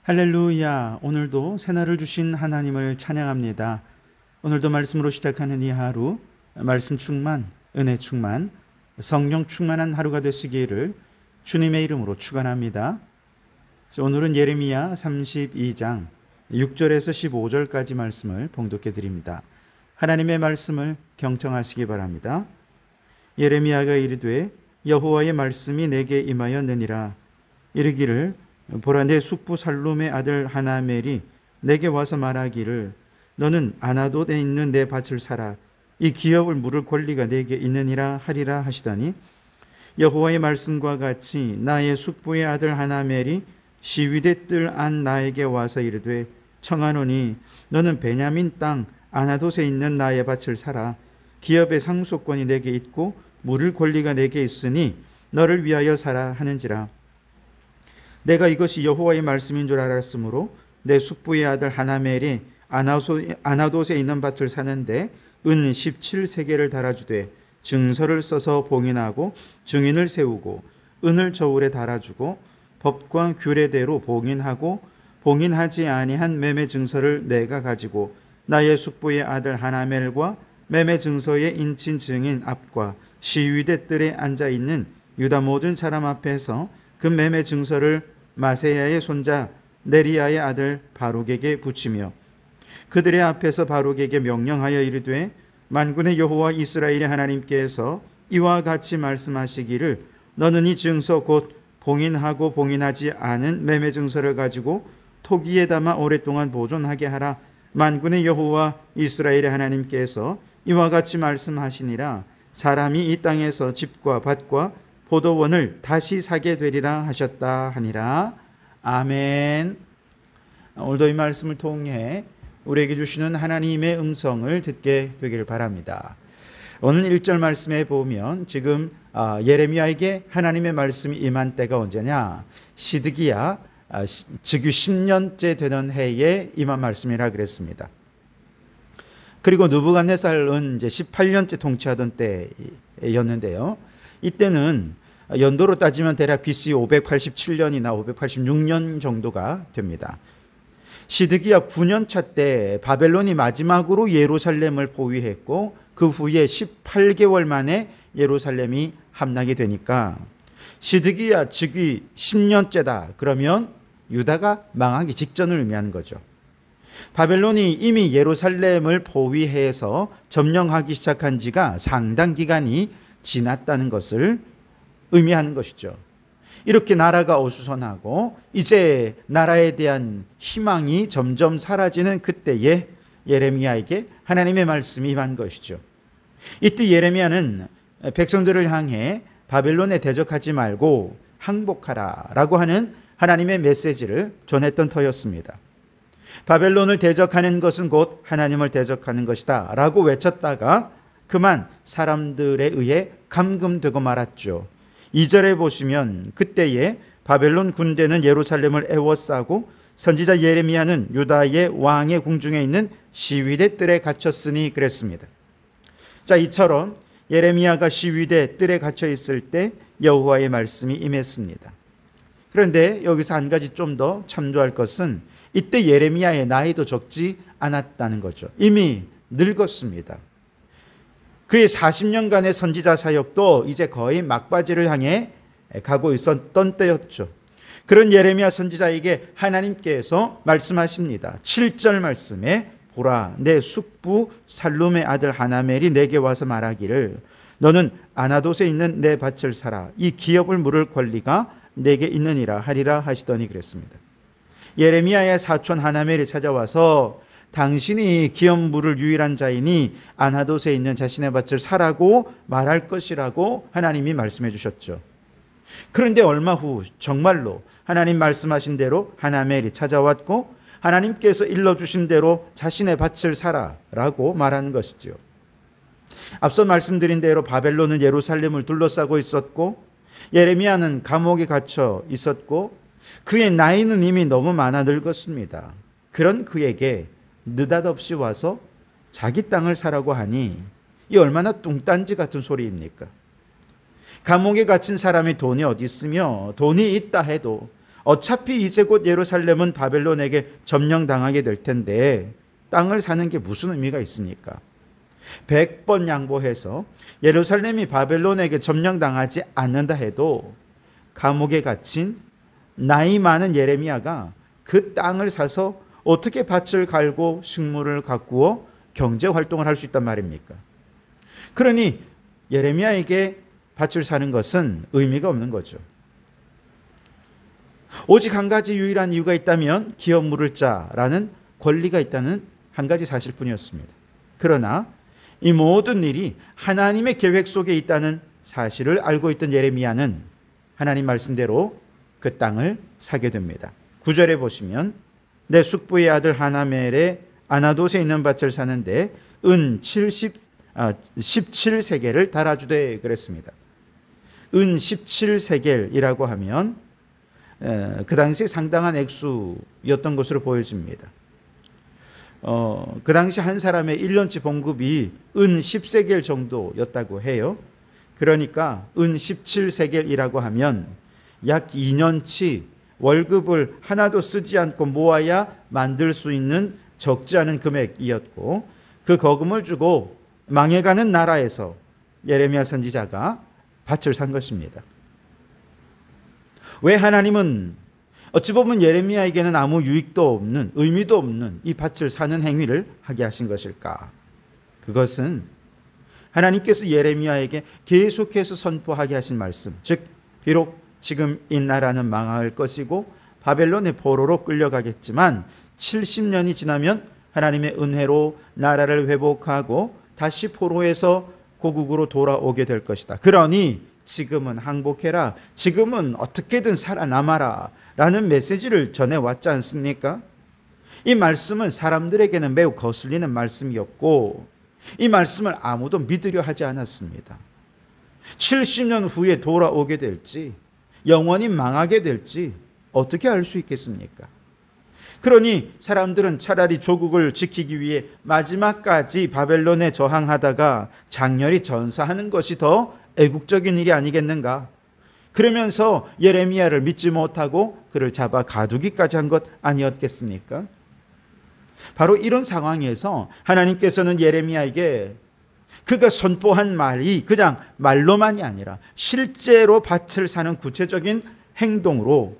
할렐루야. 오늘도 새날을 주신 하나님을 찬양합니다. 오늘도 말씀으로 시작하는 이 하루, 말씀 충만, 은혜 충만, 성령 충만한 하루가 되시기를 주님의 이름으로 축원합니다. 오늘은 예레미야 32장 6절에서 15절까지 말씀을 봉독해 드립니다. 하나님의 말씀을 경청하시기 바랍니다. 예레미야가 이르되 여호와의 말씀이 내게 임하였느니라. 이르기를 보라, 내 숙부 살룸의 아들 하나멜이 내게 와서 말하기를 너는 아나돗에 있는 내 밭을 사라. 이 기업을 물을 권리가 내게 있느니라 하리라 하시다니, 여호와의 말씀과 같이 나의 숙부의 아들 하나멜이 시위대 뜰 안 나에게 와서 이르되 청하노니 너는 베냐민 땅 아나돗에 있는 나의 밭을 사라. 기업의 상속권이 내게 있고 물을 권리가 내게 있으니 너를 위하여 사라 하는지라. 내가 이것이 여호와의 말씀인 줄 알았으므로 내 숙부의 아들 하나멜이 아나돗에 있는 밭을 사는데 은 17세겔을 달아주되 증서를 써서 봉인하고 증인을 세우고 은을 저울에 달아주고 법과 규례대로 봉인하고 봉인하지 아니한 매매 증서를 내가 가지고 나의 숙부의 아들 하나멜과 매매 증서에 인친 증인 앞과 시위대 뜰에 앉아있는 유다 모든 사람 앞에서 그 매매 증서를 마세야의 손자 네리야의 아들 바룩에게 붙이며 그들의 앞에서 바룩에게 명령하여 이르되 만군의 여호와 이스라엘의 하나님께서 이와 같이 말씀하시기를 너는 이 증서 곧 봉인하고 봉인하지 않은 매매 증서를 가지고 토기에 담아 오랫동안 보존하게 하라. 만군의 여호와 이스라엘의 하나님께서 이와 같이 말씀하시니라. 사람이 이 땅에서 집과 밭과 포도원을 다시 사게 되리라 하셨다 하니라. 아멘. 오늘도 이 말씀을 통해 우리에게 주시는 하나님의 음성을 듣게 되기를 바랍니다. 오늘 1절 말씀에 보면 지금 예레미야에게 하나님의 말씀이 임한 때가 언제냐? 시드기야 즉위 10년째 되는 해에 임한 말씀이라 그랬습니다. 그리고 느부갓네살은 이제 18년째 통치하던 때였는데요. 이때는 연도로 따지면 대략 BC 587년이나 586년 정도가 됩니다. 시드기야 9년차 때 바벨론이 마지막으로 예루살렘을 포위했고 그 후에 18개월 만에 예루살렘이 함락이 되니까 시드기야 즉위 10년째다. 그러면 유다가 망하기 직전을 의미하는 거죠. 바벨론이 이미 예루살렘을 포위해서 점령하기 시작한 지가 상당 기간이 지났다는 것을 의미하는 것이죠. 이렇게 나라가 어수선하고 이제 나라에 대한 희망이 점점 사라지는 그때에 예레미야에게 하나님의 말씀이 임한 것이죠. 이때 예레미야는 백성들을 향해 바벨론에 대적하지 말고 항복하라 라고 하는 하나님의 메시지를 전했던 터였습니다. 바벨론을 대적하는 것은 곧 하나님을 대적하는 것이다 라고 외쳤다가 그만 사람들에 의해 감금되고 말았죠. 2절에 보시면 그때에 바벨론 군대는 예루살렘을 에워싸고 선지자 예레미야는 유다의 왕의 궁중에 있는 시위대 뜰에 갇혔으니 그랬습니다. 자, 이처럼 예레미야가 시위대 뜰에 갇혀 있을 때 여호와의 말씀이 임했습니다. 그런데 여기서 한 가지 좀 더 참조할 것은 이때 예레미야의 나이도 적지 않았다는 거죠. 이미 늙었습니다. 그의 40년간의 선지자 사역도 이제 거의 막바지를 향해 가고 있었던 때였죠. 그런 예레미야 선지자에게 하나님께서 말씀하십니다. 7절 말씀에 보라, 내 숙부 살룸의 아들 하나멜이 내게 와서 말하기를 너는 아나돗에 있는 내 밭을 사라. 이 기업을 물을 권리가 내게 있느니라 하리라 하시더니 그랬습니다. 예레미야의 사촌 하나멜이 찾아와서 당신이 기업 물을 유일한 자이니 아나돗에 있는 자신의 밭을 사라고 말할 것이라고 하나님이 말씀해 주셨죠. 그런데 얼마 후 정말로 하나님 말씀하신 대로 하나멜이 찾아왔고 하나님께서 일러주신 대로 자신의 밭을 사라라고 말하는 것이죠. 앞서 말씀드린 대로 바벨론은 예루살렘을 둘러싸고 있었고 예레미야는 감옥에 갇혀 있었고 그의 나이는 이미 너무 많아 늙었습니다. 그런 그에게 느닷없이 와서 자기 땅을 사라고 하니 이 얼마나 뚱딴지 같은 소리입니까? 감옥에 갇힌 사람이 돈이 어디 있으며 돈이 있다 해도 어차피 이제 곧 예루살렘은 바벨론에게 점령당하게 될 텐데 땅을 사는 게 무슨 의미가 있습니까? 100번 양보해서 예루살렘이 바벨론에게 점령당하지 않는다 해도 감옥에 갇힌 나이 많은 예레미야가 그 땅을 사서 어떻게 밭을 갈고 식물을 가꾸어 경제 활동을 할 수 있단 말입니까? 그러니 예레미야에게 밭을 사는 것은 의미가 없는 거죠. 오직 한 가지 유일한 이유가 있다면 기업 물을 자라는 권리가 있다는 한 가지 사실뿐이었습니다. 그러나 이 모든 일이 하나님의 계획 속에 있다는 사실을 알고 있던 예레미야는 하나님 말씀대로 그 땅을 사게 됩니다. 9절에 보시면 내 숙부의 아들 하나멜의 아나돗에 있는 밭을 사는데 은 17세겔을 달아주되 그랬습니다. 은 17세겔이라고 하면 그 당시 상당한 액수였던 것으로 보여집니다. 그 당시 한 사람의 1년치 봉급이 은 10세겔 정도였다고 해요. 그러니까 은 17세겔이라고 하면 약 2년치 월급을 하나도 쓰지 않고 모아야 만들 수 있는 적지 않은 금액이었고, 그 거금을 주고 망해가는 나라에서 예레미야 선지자가 밭을 산 것입니다. 왜 하나님은 어찌 보면 예레미야에게는 아무 유익도 없는, 의미도 없는 이 밭을 사는 행위를 하게 하신 것일까? 그것은 하나님께서 예레미야에게 계속해서 선포하게 하신 말씀, 즉 비록 지금 이 나라는 망할 것이고 바벨론의 포로로 끌려가겠지만 70년이 지나면 하나님의 은혜로 나라를 회복하고 다시 포로에서 고국으로 돌아오게 될 것이다. 그러니 지금은 항복해라, 지금은 어떻게든 살아남아라 라는 메시지를 전해왔지 않습니까? 이 말씀은 사람들에게는 매우 거슬리는 말씀이었고 이 말씀을 아무도 믿으려 하지 않았습니다. 70년 후에 돌아오게 될지 영원히 망하게 될지 어떻게 알 수 있겠습니까? 그러니 사람들은 차라리 조국을 지키기 위해 마지막까지 바벨론에 저항하다가 장렬히 전사하는 것이 더 애국적인 일이 아니겠는가? 그러면서 예레미야를 믿지 못하고 그를 잡아 가두기까지 한 것 아니었겠습니까? 바로 이런 상황에서 하나님께서는 예레미야에게 그가 선포한 말이 그냥 말로만이 아니라 실제로 밭을 사는 구체적인 행동으로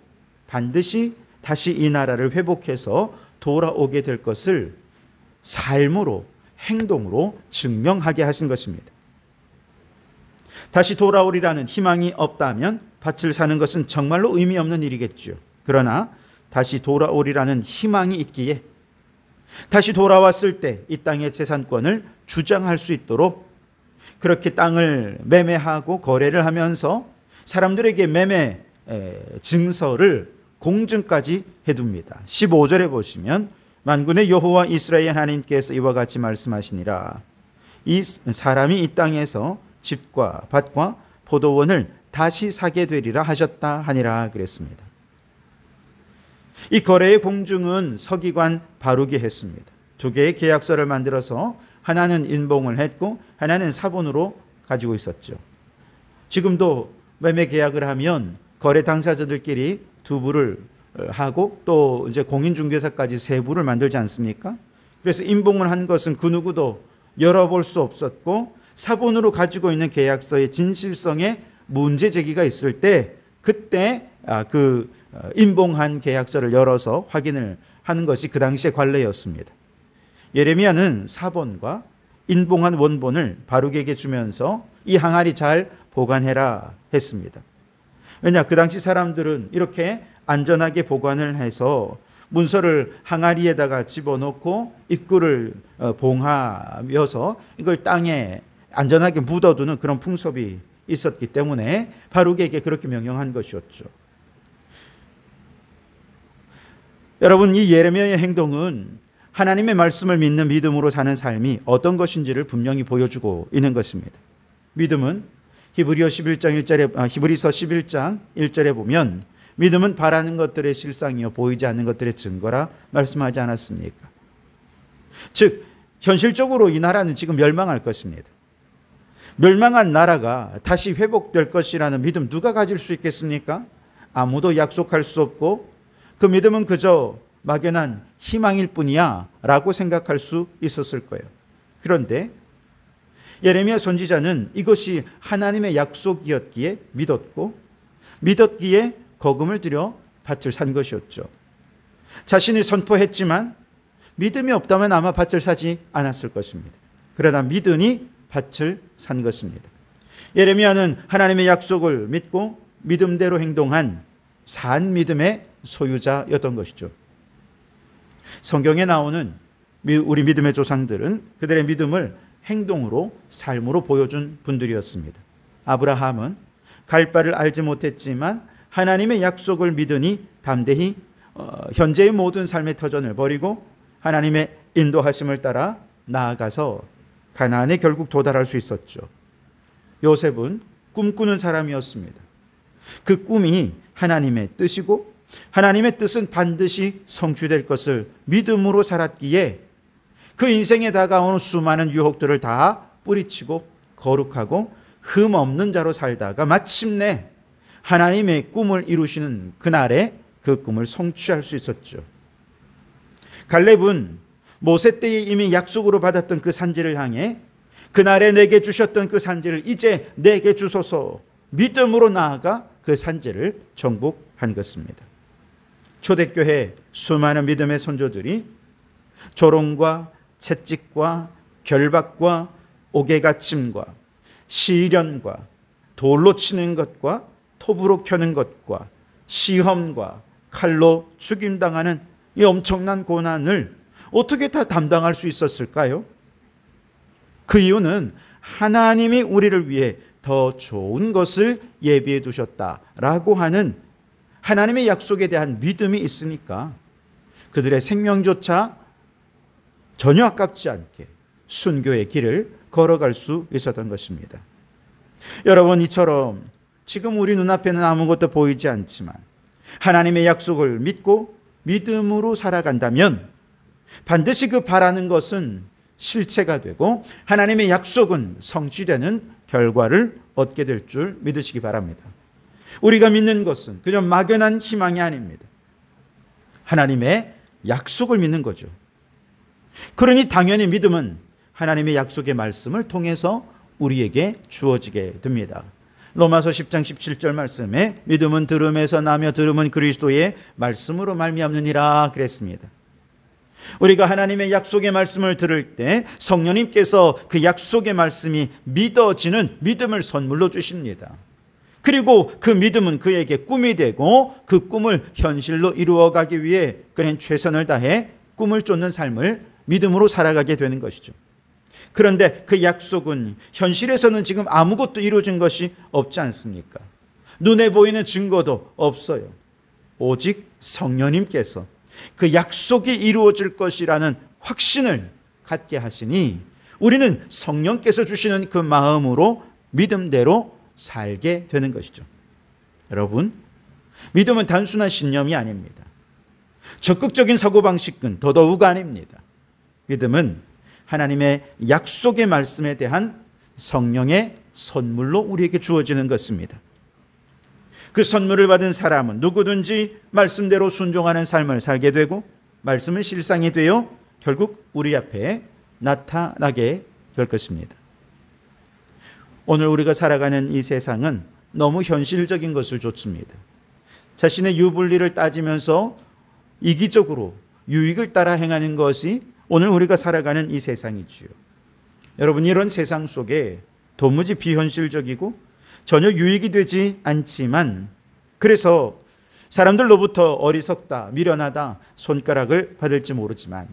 반드시 다시 이 나라를 회복해서 돌아오게 될 것을 삶으로, 행동으로 증명하게 하신 것입니다. 다시 돌아오리라는 희망이 없다면 밭을 사는 것은 정말로 의미 없는 일이겠죠. 그러나 다시 돌아오리라는 희망이 있기에 다시 돌아왔을 때 이 땅의 재산권을 주장할 수 있도록 그렇게 땅을 매매하고 거래를 하면서 사람들에게 매매 증서를 공증까지 해둡니다. 15절에 보시면 만군의 여호와 이스라엘 하나님께서 이와 같이 말씀하시니라. 이 사람이 이 땅에서 집과 밭과 포도원을 다시 사게 되리라 하셨다 하니라 그랬습니다. 이 거래의 공증은 서기관 바룩이 했습니다. 두 개의 계약서를 만들어서 하나는 인봉을 했고 하나는 사본으로 가지고 있었죠. 지금도 매매 계약을 하면 거래 당사자들끼리 두 부를 하고 또 이제 공인중개사까지 세 부를 만들지 않습니까? 그래서 인봉을 한 것은 그 누구도 열어볼 수 없었고 사본으로 가지고 있는 계약서의 진실성에 문제 제기가 있을 때 그때 그 인봉한 계약서를 열어서 확인을 하는 것이 그 당시의 관례였습니다. 예레미야는 사본과 인봉한 원본을 바룩에게 주면서 이 항아리 잘 보관해라 했습니다. 왜냐, 그 당시 사람들은 이렇게 안전하게 보관을 해서 문서를 항아리에다가 집어넣고 입구를 봉하여서 이걸 땅에 안전하게 묻어두는 그런 풍습이 있었기 때문에 바룩에게 그렇게 명령한 것이었죠. 여러분, 이 예레미야의 행동은 하나님의 말씀을 믿는 믿음으로 사는 삶이 어떤 것인지를 분명히 보여주고 있는 것입니다. 믿음은 히브리서 11장 1절에 보면 믿음은 바라는 것들의 실상이요 보이지 않는 것들의 증거라 말씀하지 않았습니까? 즉 현실적으로 이 나라는 지금 멸망할 것입니다. 멸망한 나라가 다시 회복될 것이라는 믿음 누가 가질 수 있겠습니까? 아무도 약속할 수 없고 그 믿음은 그저 막연한 희망일 뿐이야 라고 생각할 수 있었을 거예요. 그런데 예레미야 선지자는 이것이 하나님의 약속이었기에 믿었기에 거금을 들여 밭을 산 것이었죠. 자신이 선포했지만 믿음이 없다면 아마 밭을 사지 않았을 것입니다. 그러나 믿으니 밭을 산 것입니다. 예레미야는 하나님의 약속을 믿고 믿음대로 행동한 산 믿음의 소유자였던 것이죠. 성경에 나오는 우리 믿음의 조상들은 그들의 믿음을 행동으로, 삶으로 보여준 분들이었습니다. 아브라함은 갈 바를 알지 못했지만 하나님의 약속을 믿으니 담대히 현재의 모든 삶의 터전을 버리고 하나님의 인도하심을 따라 나아가서 가나안에 결국 도달할 수 있었죠. 요셉은 꿈꾸는 사람이었습니다. 그 꿈이 하나님의 뜻이고 하나님의 뜻은 반드시 성취될 것을 믿음으로 살았기에 그 인생에 다가오는 수많은 유혹들을 다 뿌리치고 거룩하고 흠 없는 자로 살다가 마침내 하나님의 꿈을 이루시는 그날에 그 꿈을 성취할 수 있었죠. 갈렙은 모세 때에 이미 약속으로 받았던 그 산지를 향해 그날에 내게 주셨던 그 산지를 이제 내게 주소서 믿음으로 나아가 그 산지를 정복한 것입니다. 초대교회 수많은 믿음의 선조들이 조롱과 채찍과 결박과 옥에갇힘과 시련과 돌로 치는 것과 톱으로 켜는 것과 시험과 칼로 죽임당하는 이 엄청난 고난을 어떻게 다 담당할 수 있었을까요? 그 이유는 하나님이 우리를 위해 더 좋은 것을 예비해 두셨다라고 하는 하나님의 약속에 대한 믿음이 있으니까 그들의 생명조차 전혀 아깝지 않게 순교의 길을 걸어갈 수 있었던 것입니다. 여러분, 이처럼 지금 우리 눈앞에는 아무것도 보이지 않지만 하나님의 약속을 믿고 믿음으로 살아간다면 반드시 그 바라는 것은 실체가 되고 하나님의 약속은 성취되는 결과를 얻게 될 줄 믿으시기 바랍니다. 우리가 믿는 것은 그저 막연한 희망이 아닙니다. 하나님의 약속을 믿는 거죠. 그러니 당연히 믿음은 하나님의 약속의 말씀을 통해서 우리에게 주어지게 됩니다. 로마서 10장 17절 말씀에 믿음은 들음에서 나며 들음은 그리스도의 말씀으로 말미암느니라 그랬습니다. 우리가 하나님의 약속의 말씀을 들을 때 성령님께서 그 약속의 말씀이 믿어지는 믿음을 선물로 주십니다. 그리고 그 믿음은 그에게 꿈이 되고 그 꿈을 현실로 이루어가기 위해 그는 최선을 다해 꿈을 쫓는 삶을 믿음으로 살아가게 되는 것이죠. 그런데 그 약속은 현실에서는 지금 아무것도 이루어진 것이 없지 않습니까? 눈에 보이는 증거도 없어요. 오직 성령님께서 그 약속이 이루어질 것이라는 확신을 갖게 하시니 우리는 성령께서 주시는 그 마음으로 믿음대로 살게 되는 것이죠. 여러분, 믿음은 단순한 신념이 아닙니다. 적극적인 사고방식은 더더욱 아닙니다. 믿음은 하나님의 약속의 말씀에 대한 성령의 선물로 우리에게 주어지는 것입니다. 그 선물을 받은 사람은 누구든지 말씀대로 순종하는 삶을 살게 되고 말씀은 실상이 되어 결국 우리 앞에 나타나게 될 것입니다. 오늘 우리가 살아가는 이 세상은 너무 현실적인 것을 좇습니다. 자신의 유불리를 따지면서 이기적으로 유익을 따라 행하는 것이 오늘 우리가 살아가는 이 세상이지요. 여러분, 이런 세상 속에 도무지 비현실적이고 전혀 유익이 되지 않지만 그래서 사람들로부터 어리석다, 미련하다 손가락을 받을지 모르지만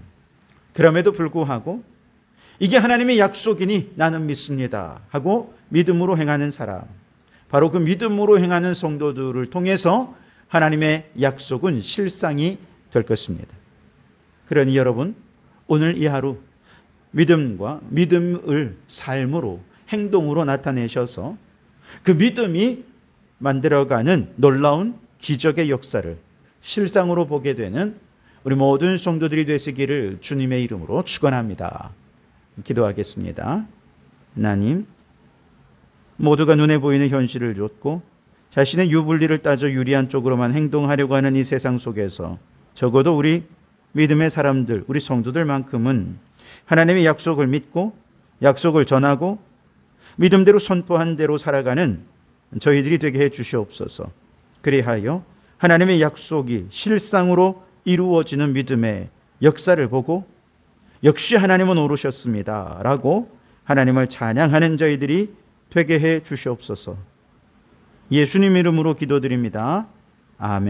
그럼에도 불구하고 이게 하나님의 약속이니 나는 믿습니다 하고 믿음으로 행하는 사람, 바로 그 믿음으로 행하는 성도들을 통해서 하나님의 약속은 실상이 될 것입니다. 그러니 여러분, 오늘 이 하루 믿음과 믿음을 삶으로 행동으로 나타내셔서 그 믿음이 만들어가는 놀라운 기적의 역사를 실상으로 보게 되는 우리 모든 성도들이 되시기를 주님의 이름으로 축원합니다. 기도하겠습니다. 하나님, 모두가 눈에 보이는 현실을 좇고 자신의 유불리를 따져 유리한 쪽으로만 행동하려고 하는 이 세상 속에서 적어도 우리 믿음의 사람들, 우리 성도들만큼은 하나님의 약속을 믿고 약속을 전하고 믿음대로 선포한 대로 살아가는 저희들이 되게 해 주시옵소서. 그리하여 하나님의 약속이 실상으로 이루어지는 믿음의 역사를 보고 역시 하나님은 오르셨습니다 라고 하나님을 찬양하는 저희들이 되게 해 주시옵소서. 예수님 이름으로 기도드립니다. 아멘.